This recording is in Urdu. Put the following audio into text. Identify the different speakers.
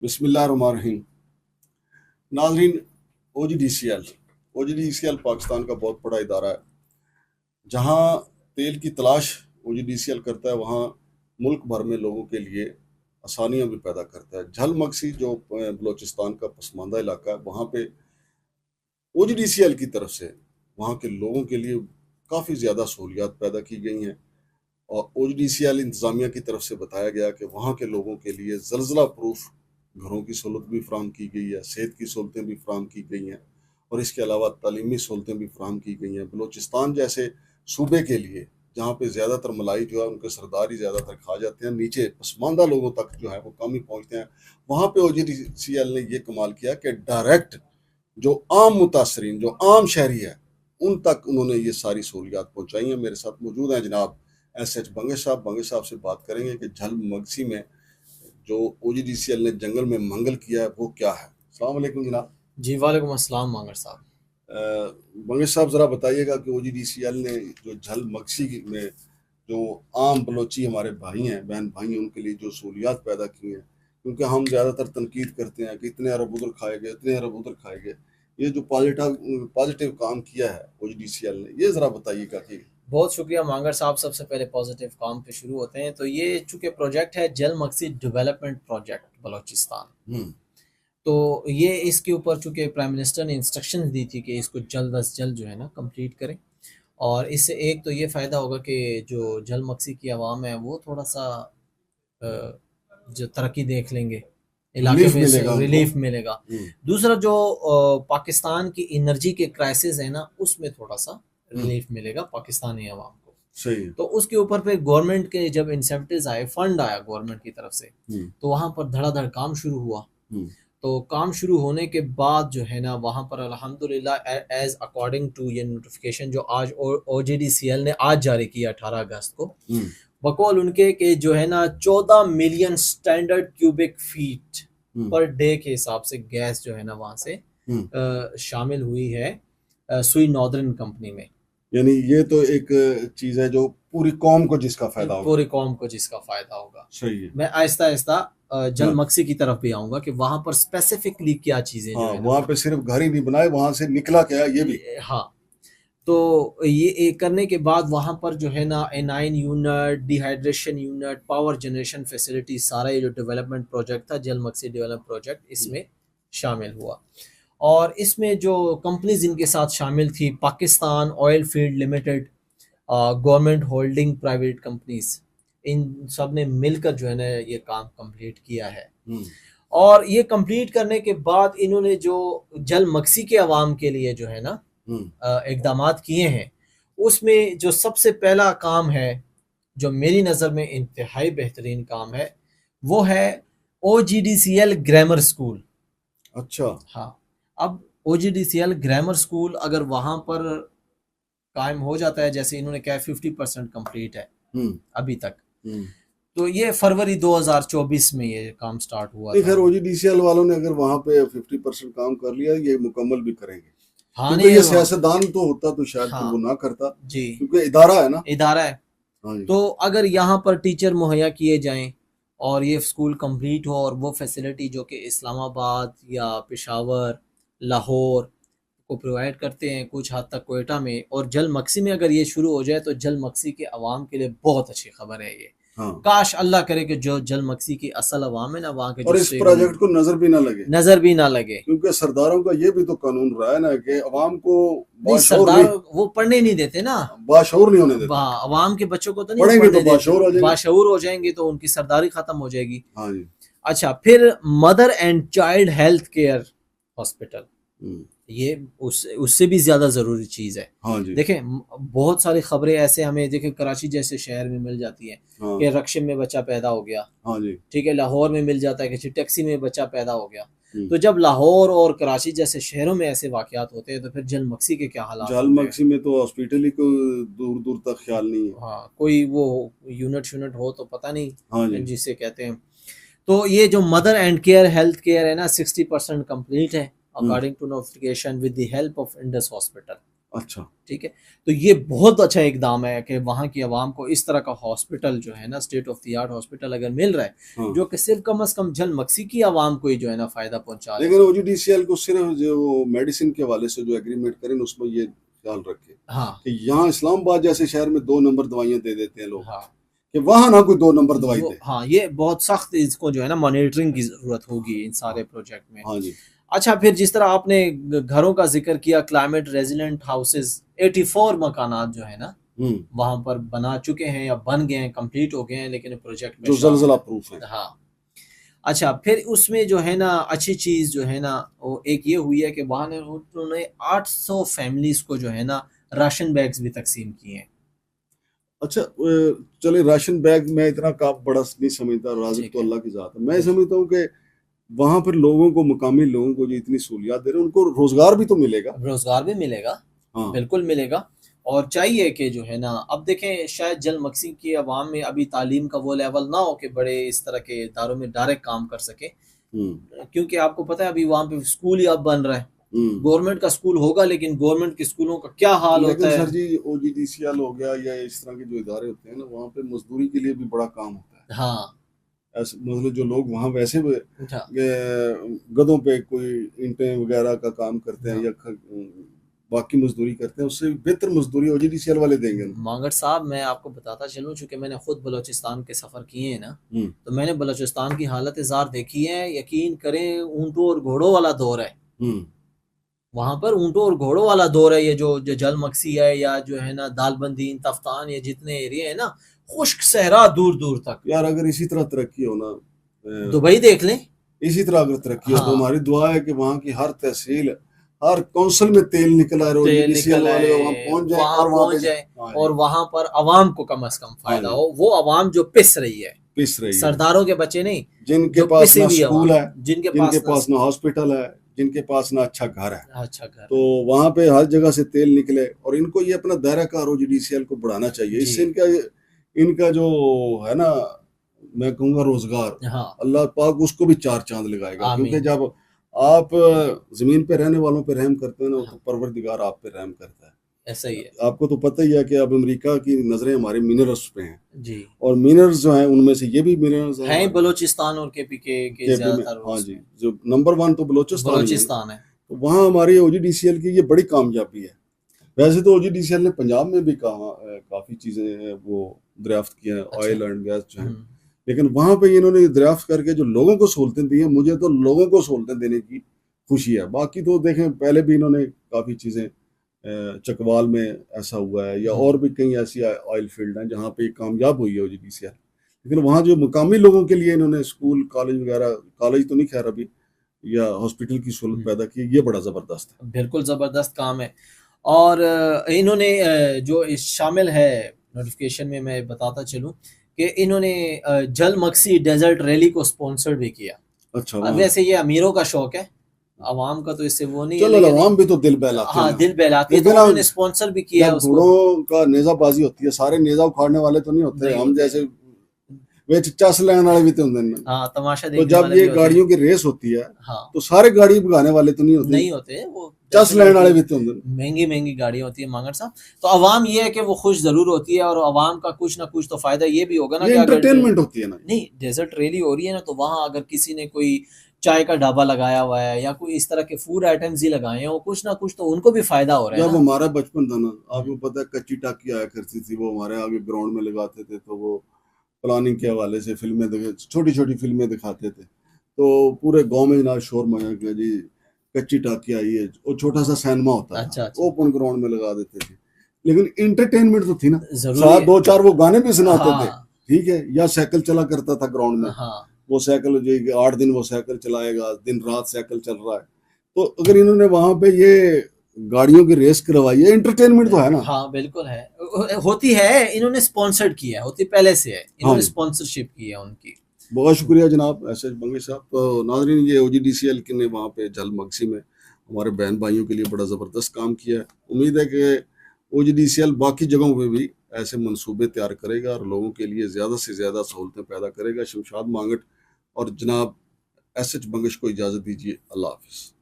Speaker 1: بسم اللہ الرحمن الرحیم۔ ناظرین، O G D C L Pakistan کا بہت بڑا ادارہ ہے۔ جہاں تیل کی تلاش او جی ڈی سی ایل کرتا ہے، وہاں ملک بھر میں لوگوں کے لیے آسانیاں بھی پیدا کرتا ہے۔ جھل مکسی جو بلوچستان کا پسماندہ علاقہ ہے، وہاں پہ او جی ڈی سی ایل کی طرف سے وہاں کے لوگوں کے لیے کافی زیادہ سہولیات پیدا کی گئی ہیں، اور او جی ڈی سی ایل انتظامیہ کی طرف سے بتایا گیا کہ وہاں کے لوگوں کے لیے زلزلہ پروف گھروں کی سہولت بھی فراہم کی گئی ہے، صحت کی سہولتیں بھی فراہم کی گئی ہیں، اور اس کے علاوہ تعلیمی سہولتیں بھی فراہم کی گئی ہیں۔ بلوچستان جیسے صوبے کے لیے جہاں پہ زیادہ تر ملائی جو ہے ان کے سردار ہی زیادہ تر کھا جاتے ہیں، نیچے پسماندہ لوگوں تک جو ہے وہ کم ہی پہنچتے ہیں، وہاں پہ او جی ڈی سی ایل نے یہ کمال کیا کہ ڈائریکٹ جو عام متاثرین، جو عام شہری ہے، ان تک انہوں نے یہ ساری سہولیات پہنچائی ہیں۔ میرے ساتھ موجود ہیں جناب ایس ایچ بنگش صاحب سے بات کریں گے کہ جھل مگسی میں جو او جی ڈی سی ایل نے جنگل میں منگل کیا ہے وہ کیا ہے۔ السلام علیکم جناب۔
Speaker 2: جی وعلیکم السلام مانگر صاحب۔
Speaker 1: بنگش صاحب ذرا بتائیے گا کہ او جی ڈی سی ایل نے جو جھل مگسی میں جو عام بلوچی ہمارے بھائی ہیں، بہن بھائی ہیں، ان کے لیے جو سہولیات پیدا کی ہیں، کیونکہ ہم زیادہ تر تنقید کرتے ہیں کہ اتنے ارب ادھر کھائے گئے، اتنے ارب ادھر کھائے گئے، یہ جو پازیٹیو کام کیا ہے O G D C L نے، یہ ذرا بتائیے گا کہ۔
Speaker 2: بہت شکریہ مانگر صاحب۔ سب سے پہلے پازیٹیو کام پہ شروع ہوتے ہیں، تو یہ چونکہ پروجیکٹ ہے جل مکسی ڈیولپمنٹ پروجیکٹ بلوچستان، تو یہ اس کے اوپر چونکہ پرائم منسٹر نے انسٹرکشن دی تھی کہ اس کو جلد از جلد جو ہے نا کمپلیٹ کریں، اور اس سے ایک تو یہ فائدہ ہوگا کہ جو جل مکسی کی عوام ہے وہ تھوڑا سا جو ترقی دیکھ لیں گے، علاقے میں ریلیف ملے گا۔ دوسرا جو پاکستان کی انرجی کے کرائسس ہے نا، اس میں تھوڑا سا ریلیف ملے گا پاکستانی عوام کو۔
Speaker 1: صحیح۔
Speaker 2: تو اس کے اوپر پہ گورنمنٹ کے جب انسینٹیوز آئے، فنڈ آیا گورنمنٹ کی طرف سے، تو وہاں پر دھڑا دھڑ کام شروع ہوا۔ تو کام شروع ہونے کے بعد جو ہے نا وہاں پر الحمدللہ ایز اکارڈنگ ٹو یہ نوٹیفیکیشن جو آج او جی ڈی سی ایل نے آج جاری کیا 18 اگست کو، بقول ان کے کہ جو ہے نا 14 million standard cubic feet per day کے حساب سے گیس جو ہے نا وہاں سے شامل ہوئی ہے سوئی ناردرن کمپنی میں۔
Speaker 1: یعنی یہ تو ایک چیز ہے جو پوری قوم کو جس کا فائدہ ہوگا،
Speaker 2: پوری قوم کو جس کا فائدہ ہوگا۔
Speaker 1: صحیح ہے۔
Speaker 2: میں آہستہ آہستہ جل مکسی کی طرف بھی آؤں گا کہ وہاں پر اسپیسیفکلی کیا چیزیں جو ہے نا،
Speaker 1: وہاں پہ صرف گھر ہی نہیں بنائے، وہاں سے نکلا کیا یہ بھی۔
Speaker 2: ہاں، تو یہ کرنے کے بعد وہاں پر جو ہے نا A9 unit, D hydration unit, power generation facility, سارا یہ جو ڈیولپمنٹ پروجیکٹ تھا جل مکسی ڈیولپمنٹ پروجیکٹ، اس میں شامل ہوا۔ اور اس میں جو کمپنیز ان کے ساتھ شامل تھی، Pakistan oil field limited, government holding private companies, ان سب نے مل کر جو ہے نا یہ کام کمپلیٹ کیا ہے۔ اور یہ کمپلیٹ کرنے کے بعد انہوں نے جو جل مکسی کے عوام کے لیے جو ہے نا اقدامات کیے ہیں، اس میں جو سب سے پہلا کام ہے جو میری نظر میں انتہائی بہترین کام ہے، وہ ہے O G D C L grammar school.
Speaker 1: اچھا،
Speaker 2: ہاں، اب O G D C L grammar school اگر وہاں پر قائم ہو جاتا ہے، جیسے انہوں نے کہا 50% کمپلیٹ ہے ابھی تک، تو یہ فروری 2024 میں یہ کام سٹارٹ ہوا تھا۔
Speaker 1: خیر او جی ڈی سی ایل والوں نے اگر وہاں پہ 50% کام کر لیا، یہ مکمل بھی کریں گے،
Speaker 2: ہاں
Speaker 1: کیونکہ یہ سیاستدان تو ہوتا تو شاید وہ نہ کرتا،
Speaker 2: جی،
Speaker 1: کیونکہ ادارہ ہے نا،
Speaker 2: ادارہ ہے۔ تو اگر یہاں پر ٹیچر مہیا کیے جائیں اور یہ اسکول کمپلیٹ ہو، اور وہ فیسلٹی جو کہ اسلام آباد یا پشاور، لاہور کو پرووائڈ کرتے ہیں، کچھ حد تک کوئٹہ میں، اور جل مکسی میں اگر یہ شروع ہو جائے تو جل مکسی کے عوام کے لیے بہت اچھی خبر ہے یہ۔ کاش اللہ کرے کہ جو جل مکسی کی اصل عوام ہے نا وہاں کے،
Speaker 1: اور اس پروجیکٹ کو نظر بھی نہ لگے، کیونکہ سرداروں کا یہ بھی تو قانون رہا ہے نا کہ عوام کو
Speaker 2: سردار وہ پڑھنے نہیں دیتے نا،
Speaker 1: باشعور نہیں ہونے دیتے،
Speaker 2: عوام کے بچوں کو تو نہیں
Speaker 1: پڑھیں گے تو
Speaker 2: باشعور ہو جائیں گے تو ان کی سرداری ختم ہو جائے گی۔
Speaker 1: ہاں جی۔
Speaker 2: اچھا، پھر mother and child health care hospital, یہ اس سے بھی زیادہ ضروری چیز ہے۔
Speaker 1: ہاں جی۔
Speaker 2: دیکھیں بہت ساری خبریں ایسے ہمیں دیکھیں کراچی جیسے شہر میں مل جاتی ہیں کہ رکشے میں بچہ پیدا ہو گیا،
Speaker 1: ہاں جی،
Speaker 2: ٹھیک ہے، لاہور میں مل جاتا ہے کہ ٹیکسی میں بچہ پیدا ہو گیا۔ تو جب لاہور اور کراچی جیسے شہروں میں ایسے واقعات ہوتے ہیں تو پھر جل مکسی کے کیا حالات؟
Speaker 1: جل مکسی میں تو ہاسپٹل ہی کو دور دور تک خیال نہیں ہے،
Speaker 2: ہاں، کوئی وہ یونٹ ہو تو پتہ نہیں جسے کہتے ہیں۔ تو یہ جو mother and care health care ہے نا 60% کمپلیٹ ہے according to notification with the help of Indus hospital.
Speaker 1: اچھا
Speaker 2: ٹھیک ہے. تو یہ بہت اچھا اقدام ہے کہ وہاں کی عوام کو اس طرح کا ہاسپٹل جو ہے نا state of the art hospital اگر مل رہا ہے
Speaker 1: ہاں.
Speaker 2: جو کہ صرف کم از کم جھل مکسی کی عوام کو ہی جو ہے نا فائدہ پہنچا رہا ہے.
Speaker 1: لیکن OGDCL کو صرف جو میڈیسن کے حوالے سے جو ایگریمنٹ کریں اس میں یہ خیال رکھے
Speaker 2: ہاں
Speaker 1: کہ یہاں اسلام آباد جیسے شہر میں 2 نمبر دوائیاں دے دیتے ہیں لوگ
Speaker 2: ہاں
Speaker 1: کہ وہاں نہ کوئی 2 نمبر دوائی دے.
Speaker 2: ہاں یہ بہت سخت اس کو جو ہے نا مانیٹرنگ کی ضرورت ہوگی ان سارے پروجیکٹ میں.
Speaker 1: ہاں جی.
Speaker 2: اچھا پھر جس طرح آپ نے گھروں کا ذکر کیا کلائمیٹ ریزیلنٹ ہاؤسز 84 مکانات جو ہے نا وہاں پر بنا چکے ہیں یا بن گئے ہیں کمپلیٹ ہو گئے ہیں لیکن پروجیکٹ میں
Speaker 1: جو زلزلہ پروف ہیں.
Speaker 2: ہاں. اچھا پھر اس میں جو ہے نا اچھی چیز جو ہے نا وہ ایک یہ ہوئی ہے کہ وہاں نے انہوں نے 800 فیملیز کو جو ہے نا راشن بیگز بھی تقسیم کیے ہیں.
Speaker 1: اچھا چلے راشن بیگ میں اتنا کام بڑا نہیں سمجھتا, رازق تو اللہ کی ذات ہے. میں سمجھتا ہوں کہ وہاں پر لوگوں کو مقامی لوگوں کو جو اتنی سہولیات دے رہے ہیں ان کو روزگار بھی تو ملے گا.
Speaker 2: روزگار بھی ملے گا
Speaker 1: ہاں
Speaker 2: بالکل ملے گا. اور چاہیے کہ جو ہے نا اب دیکھیں شاید جل مکسی کی عوام میں ابھی تعلیم کا وہ لیول نہ ہو کہ بڑے اس طرح کے اداروں میں ڈائریکٹ کام کر سکے کیونکہ آپ کو پتہ ہے ابھی وہاں پہ اسکول ہی اب بن رہا ہے. گورنمنٹ کا اسکول ہوگا لیکن گورنمنٹ کے اسکولوں کا کیا حال ہوتا ہے.
Speaker 1: لیکن سر جی OGDCL ہو گیا یا اس طرح کے جو ادارے ہوتے ہیں نا وہاں پہ مزدوری کے لیے بھی بڑا کام ہوتا ہے.
Speaker 2: ہاں
Speaker 1: ایسے مطلب جو لوگ وہاں ویسے گدوں پہ کوئی اینٹیں وغیرہ کا کام کرتے ہیں یا باقی مزدوری کرتے ہیں اس سے بہتر مزدوری OGDCL والے دیں گے.
Speaker 2: مانگڑ صاحب میں آپ کو بتاتا چلوں چونکہ میں نے خود بلوچستان کے سفر کیے ہیں نا تو میں نے بلوچستان کی حالت زار دیکھی ہے. یقین کریں اونٹوں اور گھوڑوں والا دور ہے وہاں پر. اونٹوں اور گھوڑوں والا دور ہے. یہ جو جل مکسی ہے یا جو ہے نا دال بندین تفتان یہ جتنے ایریا ہیں نا خشک صحرا دور دور تک.
Speaker 1: یار اگر اسی طرح ترقی ہونا
Speaker 2: دبئی دیکھ لیں
Speaker 1: اسی طرح اگر ترقی ہو تو ہماری دعا ہے کہ وہاں کی ہر تحصیل ہر کونسل میں تیل نکل آئے OGDCL والے وہاں پہنچ جائیں
Speaker 2: اور وہاں پر عوام کو کم از کم فائدہ ہو. وہ عوام جو پس رہی ہے سرداروں کے بچے نہیں
Speaker 1: جن کے پاس نہ اسکول ہے
Speaker 2: جن کے پاس
Speaker 1: نہ ہاسپٹل ہے جن کے پاس نہ اچھا گھر ہے.
Speaker 2: اچھا گھر
Speaker 1: تو وہاں پہ ہر جگہ سے تیل نکلے اور ان کو یہ اپنا دائرہ کار OGDCL کو بڑھانا چاہیے. اس سے ان کا جو ہے نا میں کہوں گا روزگار اللہ پاک اس کو بھی 4 چاند لگائے گا. کیونکہ جب آپ زمین پہ رہنے والوں پہ رحم کرتے ہیں نا تو پروردگار آپ پہ رحم کرتا ہے.
Speaker 2: ایسا ہی ہے.
Speaker 1: آپ کو تو پتہ ہی ہے کہ اب امریکہ کی نظریں ہمارے منرلز پہ ہیں
Speaker 2: جی
Speaker 1: اور منرلز جو ہیں ان میں سے یہ بھی منرلز
Speaker 2: ہیں بلوچستان اور KP کے زیادہ تر.
Speaker 1: ہاں جی جو نمبر 1 تو بلوچستان
Speaker 2: ہے.
Speaker 1: تو وہاں ہماری OGDCL کی یہ بڑی کامیابی ہے. ویسے تو OGDCL نے پنجاب میں بھی کافی چیزیں وہ دریافت کی ہیں آئل اینڈ گیس جو ہیں لیکن وہاں پہ انہوں نے دریافت کر کے جو لوگوں کو سہولتیں دی ہیں مجھے تو لوگوں کو سہولتیں دینے کی خوشی ہے. باقی تو دیکھیں پہلے بھی انہوں نے کافی چیزیں چکوال میں ایسا ہوا ہے یا اور بھی کئی ایسی آئل فیلڈ ہیں جہاں پہ کامیاب ہوئی ہے OGDCL لیکن وہاں جو مقامی لوگوں کے لیے انہوں نے اسکول کالج وغیرہ کالج تو نہیں خیر ابھی یا ہاسپٹل کی سہولت پیدا کی یہ بڑا زبردست ہے.
Speaker 2: بالکل زبردست کام ہے. اور انہوں نے جو شامل ہے نوٹیفیکیشن میں بتاتا چلوں کہ انہوں نے جل مکسی ڈیزرٹ ریلی کو سپانسر بھی کیا.
Speaker 1: اچھا
Speaker 2: ویسے یہ امیروں کا شوق ہے عوام کا تو اس سے وہ نہیں
Speaker 1: چلو عوام بھی تو دل بہلاتے ہیں.
Speaker 2: ہاں دل بہلاتے ہیں تو انہوں نے سپانسر بھی کیا.
Speaker 1: گھوڑوں کا نیزہ بازی ہوتی ہے سارے نیزہ اکھاڑنے والے تو نہیں ہوتے ہم جیسے چس لینے والے بھی تو ہوتے ہیں.
Speaker 2: ہاں تماشا
Speaker 1: تو جب یہ گاڑیوں کی ریس ہوتی ہے تو سارے گاڑی بھگانے والے تو نہیں ہوتے
Speaker 2: وہ
Speaker 1: چس لینے والے بھی تو ہوتے ہیں.
Speaker 2: مہنگی گاڑیاں ہوتی ہیں مانگڑ صاحب. تو عوام یہ ہے کہ وہ خوش ضرور ہوتی ہے اور عوام کا کچھ نہ کچھ تو فائدہ یہ بھی ہوگا نا کہ
Speaker 1: انٹرٹینمنٹ ہوتی ہے نا.
Speaker 2: نہیں ڈیزرٹ ریلی ہو رہی ہے نا تو وہاں اگر کسی نے کوئی چائے کا ڈھابا لگایا ہوا ہے یا کوئی اس طرح کے فوڈ آئٹمز ہی لگائے ہیں کچھ نہ کچھ تو ان کو بھی فائدہ ہو رہا ہے.
Speaker 1: جب ہمارا بچپن تھا نا آپ کو پتہ ہے کچی ٹاکی آیا کرتی تھی وہ ہمارے آگے گراؤنڈ میں لگاتے تھے تو وہ پلاننگ کے حوالے سے فلمیں چھوٹی چھوٹی فلمیں دکھاتے تھے تو پورے گاؤں میں جناب شور مچا کہ جی کچی ٹاکی آئی ہے. وہ چھوٹا سا سینما ہوتا ہے اوپن گراؤنڈ میں لگا دیتے تھے لیکن انٹرٹینمنٹ تو تھی نا. ساتھ 2-4 وہ گانے بھی سناتے تھے ٹھیک ہے یا سائیکل چلا کرتا تھا گراؤنڈ میں وہ سائیکل 8 دن وہ سائیکل چلائے گا دن رات سائیکل چل رہا ہے. تو اگر انہوں نے وہاں پہ یہ گاڑیوں کی ریس کروائی ہے انٹرٹینمنٹ تو ہے نا.
Speaker 2: ہاں بالکل ہے ہوتی ہے. انہوں نے سپانسرڈ کیا ہے ہوتی پہلے سے ہے انہوں نے سپانسرشپ کی ہے ان کی.
Speaker 1: بہت شکریہ جناب ایس بنگش صاحب. تو ناظرین یہ OGDCL نے وہاں پہ جل مکسی میں ہمارے بہن بھائیوں کے لیے بڑا زبردست کام کیا ہے. امید ہے کہ OGDCL باقی جگہوں پہ بھی ایسے منصوبے تیار کرے گا اور لوگوں کے لیے زیادہ سے زیادہ سہولتیں پیدا کرے گا. شمشاد مانگٹ اور جناب ایس بنگش کو اجازت دیجیے. اللہ حافظ.